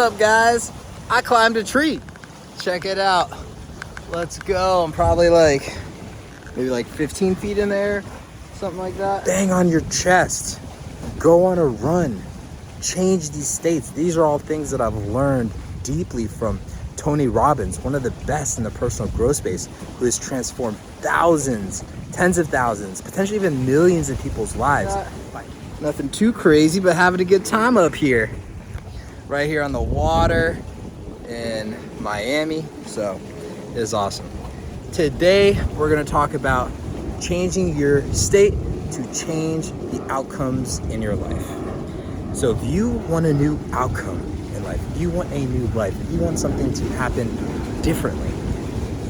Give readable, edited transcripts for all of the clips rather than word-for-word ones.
up, guys? I climbed a tree. Check it out. Let's go. I'm probably maybe 15 feet in there, something like that. Bang on your chest. Go on a run. Change these states. These are all things that I've learned deeply from Tony Robbins, one of the best in the personal growth space, who has transformed thousands, tens of thousands, potentially even millions of people's lives. Nothing too crazy, but having a good time up here. Right here on the water in Miami. So it is awesome. Today, we're gonna talk about changing your state to change the outcomes in your life. So if you want a new outcome in life, if you want a new life, if you want something to happen differently,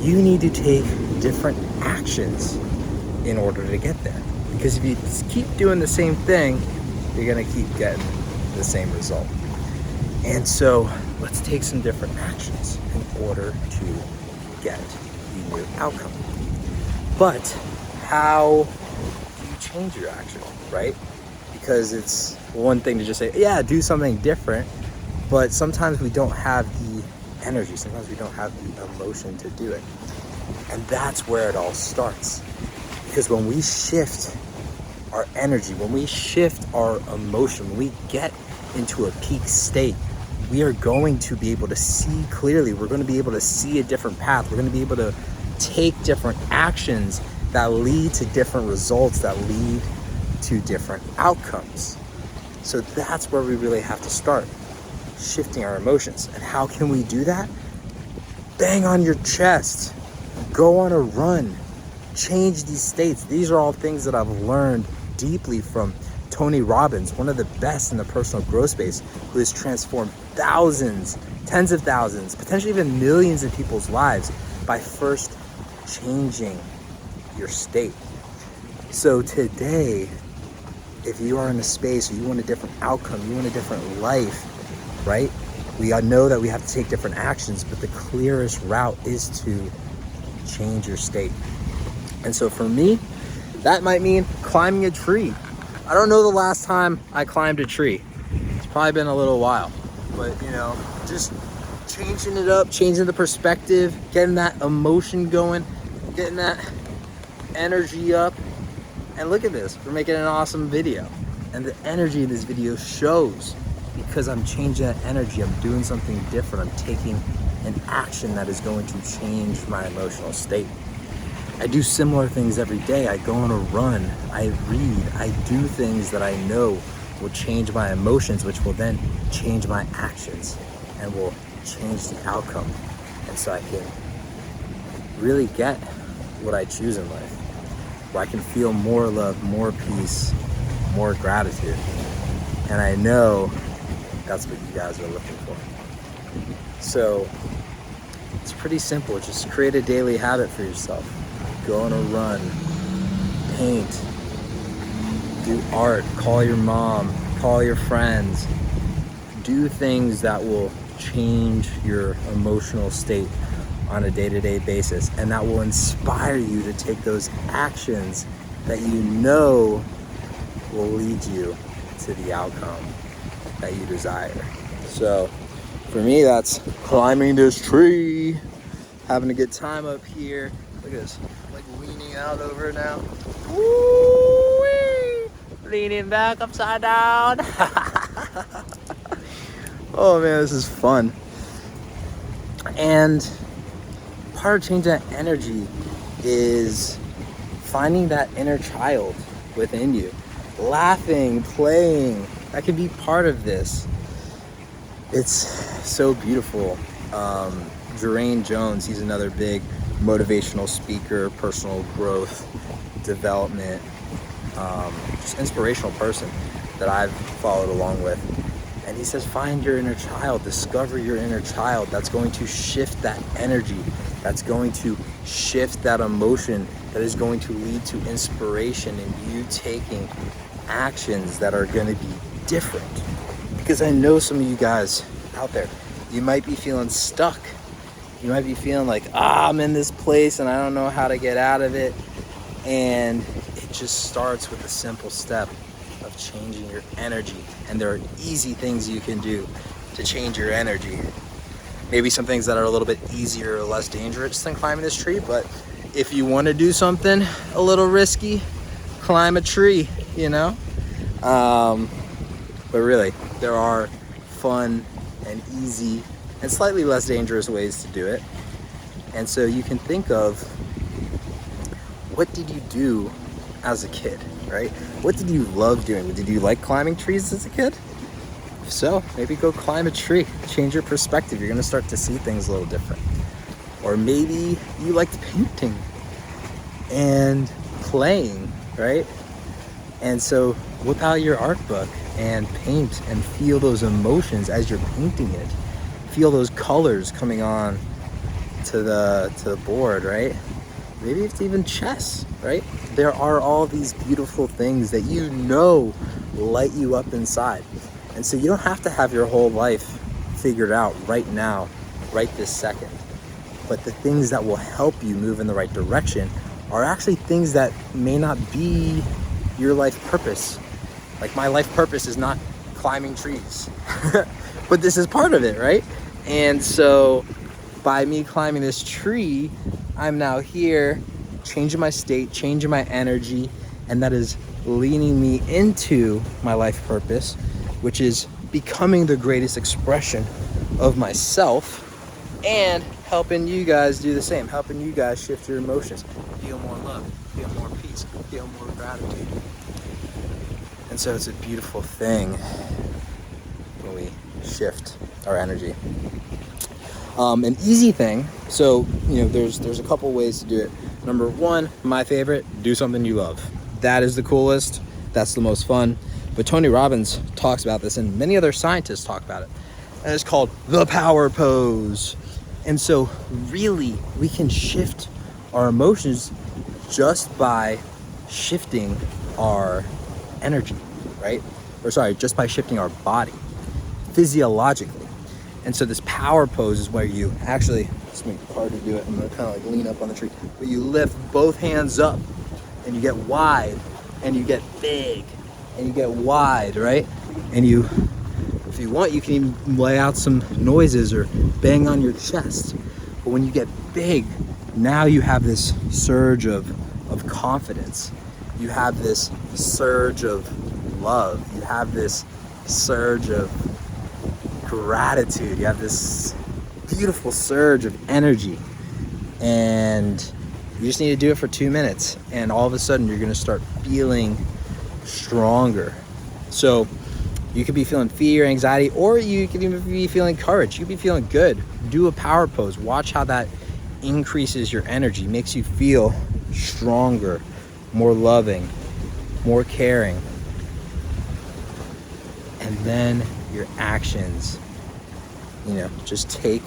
you need to take different actions in order to get there. Because if you just keep doing the same thing, you're gonna keep getting the same result. And so let's take some different actions in order to get the new outcome. But how do you change your action, right? Because it's one thing to just say, yeah, do something different, but sometimes we don't have the energy, sometimes we don't have the emotion to do it. And that's where it all starts. Because when we shift our energy, when we shift our emotion, when we get into a peak state, we are going to be able to see clearly. We're going to be able to see a different path. We're going to be able to take different actions that lead to different results, that lead to different outcomes. So that's where we really have to start, shifting our emotions. And how can we do that? Bang on your chest. Go on a run. Change these states. These are all things that I've learned deeply from Tony Robbins, one of the best in the personal growth space, who has transformed thousands, tens of thousands, potentially even millions of people's lives by first changing your state. So today, if you are in a space or you want a different outcome, you want a different life, right? We all know that we have to take different actions, but the clearest route is to change your state. And so for me, that might mean climbing a tree. I don't know the last time I climbed a tree. It's probably been a little while, but just changing it up, changing the perspective, getting that emotion going, getting that energy up. And look at this, we're making an awesome video. And the energy in this video shows because I'm changing that energy. I'm doing something different. I'm taking an action that is going to change my emotional state. I do similar things every day. I go on a run, I read, I do things that I know will change my emotions, which will then change my actions and will change the outcome. And so I can really get what I choose in life, where I can feel more love, more peace, more gratitude. And I know that's what you guys are looking for. So it's pretty simple. Just create a daily habit for yourself. Go on a run, paint, do art, call your mom, call your friends, do things that will change your emotional state on a day-to-day basis, and that will inspire you to take those actions that you know will lead you to the outcome that you desire. So for me, that's climbing this tree, having a good time up here. Look at this, leaning out over it now. Woo-wee! Leaning back upside down. Oh man, this is fun. And part of changing that energy is finding that inner child within you. Laughing, playing, that can be part of this. It's so beautiful. GERRAIN Jones, he's another big motivational speaker, personal growth, development, just inspirational person that I've followed along with. And he says, find your inner child, discover your inner child. That's going to shift that energy. That's going to shift that emotion. That is going to lead to inspiration and you taking actions that are going to be different. Because I know some of you guys out there, you might be feeling stuck. You might be feeling like, I'm in this place and I don't know how to get out of it. And it just starts with a simple step of changing your energy. And there are easy things you can do. to change your energy. Maybe some things that are a little bit easier or less dangerous than climbing this tree, but if you want to do something a little risky, climb a tree, you know? But really, there are fun and easy and slightly less dangerous ways to do it. And so you can think of, what did you do as a kid, right? What did you love doing? Did you like climbing trees as a kid? If so, maybe go climb a tree, change your perspective. You're gonna start to see things a little different. Or maybe you liked painting and playing, right? And so whip out your art book and paint and feel those emotions as you're painting it. Feel those colors coming on to the board, right? Maybe it's even chess, right? There are all these beautiful things that you know light you up inside. And so you don't have to have your whole life figured out right now, right this second. But the things that will help you move in the right direction are actually things that may not be your life purpose. Like my life purpose is not climbing trees, but this is part of it, right? And so by me climbing this tree, I'm now here changing my state, changing my energy, and that is leaning me into my life purpose, which is becoming the greatest expression of myself and helping you guys do the same, helping you guys shift your emotions, feel more love, feel more peace, feel more gratitude. And so it's a beautiful thing when we shift our energy. An easy thing, so there's a couple ways to do it. Number one, my favorite, do something you love. That is the coolest, that's the most fun. But Tony Robbins talks about this, and many other scientists talk about it. And it's called the power pose. And so really, we can shift our emotions just by shifting our energy, right? Just by shifting our body physiologically. And so this power pose is where you actually, it's gonna be hard to do it, I'm gonna kind of like lean up on the tree, but you lift both hands up and you get wide and you get big and you get wide, right? And you, if you want, you can even lay out some noises or bang on your chest. But when you get big, now you have this surge of confidence. You have this surge of love. You have this surge of gratitude. You have this beautiful surge of energy. And you just need to do it for 2 minutes. And all of a sudden, you're going to start feeling stronger. So you could be feeling fear, anxiety, or you could even be feeling courage. You could be feeling good. Do a power pose. Watch how that increases your energy, makes you feel stronger, more loving, more caring. And then your actions, just take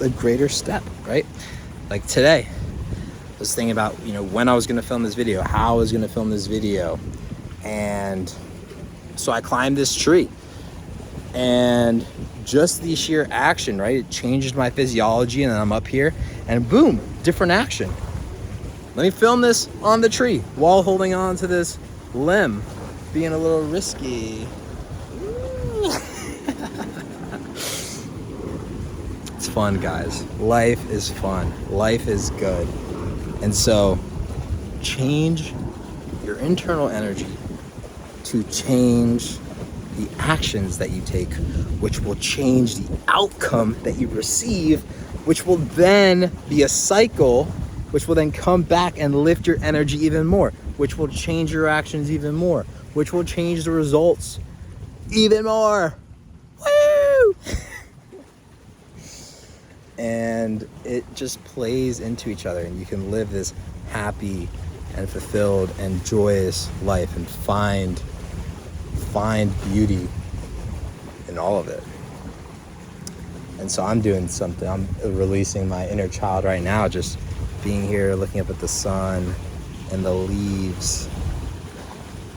a greater step, right? Like today, I was thinking about, when I was going to film this video, how I was going to film this video. And so I climbed this tree, and just the sheer action, right? It changed my physiology, and then I'm up here and boom, different action. Let me film this on the tree while holding on to this limb, being a little risky. It's fun, guys. Life is fun. Life is good. And so change your internal energy to change the actions that you take, which will change the outcome that you receive, which will then be a cycle, which will then come back and lift your energy even more, which will change your actions even more, which will change the results even more. Woo! And it just plays into each other, and you can live this happy and fulfilled and joyous life and find beauty in all of it. And so I'm doing something, I'm releasing my inner child right now, just being here looking up at the sun and the leaves,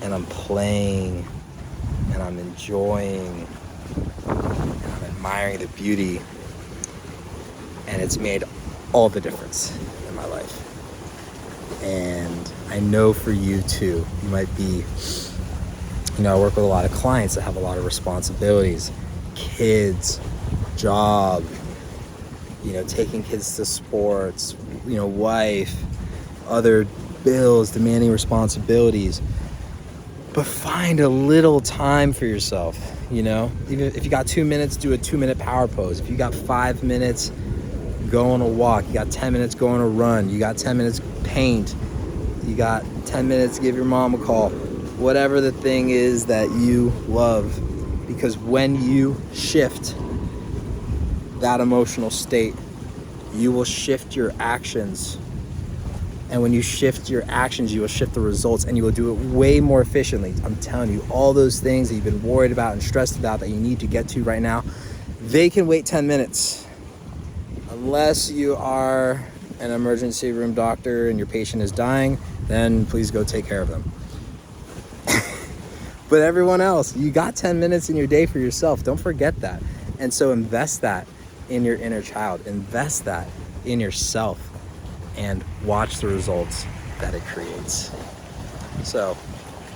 and I'm playing and I'm enjoying and I'm admiring the beauty, and it's made all the difference in my life. And I know for you too, you might be, I work with a lot of clients that have a lot of responsibilities, kids, job, you know, taking kids to sports, you know, wife, other bills, demanding responsibilities. But find a little time for yourself, you know? Even if you got 2 minutes, do a 2-minute power pose. If you got 5 minutes, go on a walk. You got 10 minutes, go on a run. You got 10 minutes, paint. You got 10 minutes, give your mom a call. Whatever the thing is that you love. Because when you shift that emotional state, you will shift your actions. And when you shift your actions, you will shift the results, and you will do it way more efficiently. I'm telling you, all those things that you've been worried about and stressed about that you need to get to right now, they can wait 10 minutes. Unless you are an emergency room doctor and your patient is dying, then please go take care of them. But everyone else, you got 10 minutes in your day for yourself. Don't forget that. And so invest that in your inner child. Invest that in yourself and watch the results that it creates. So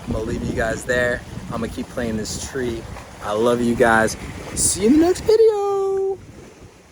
I'm gonna leave you guys there. I'm gonna keep playing this tree. I love you guys. See you in the next video.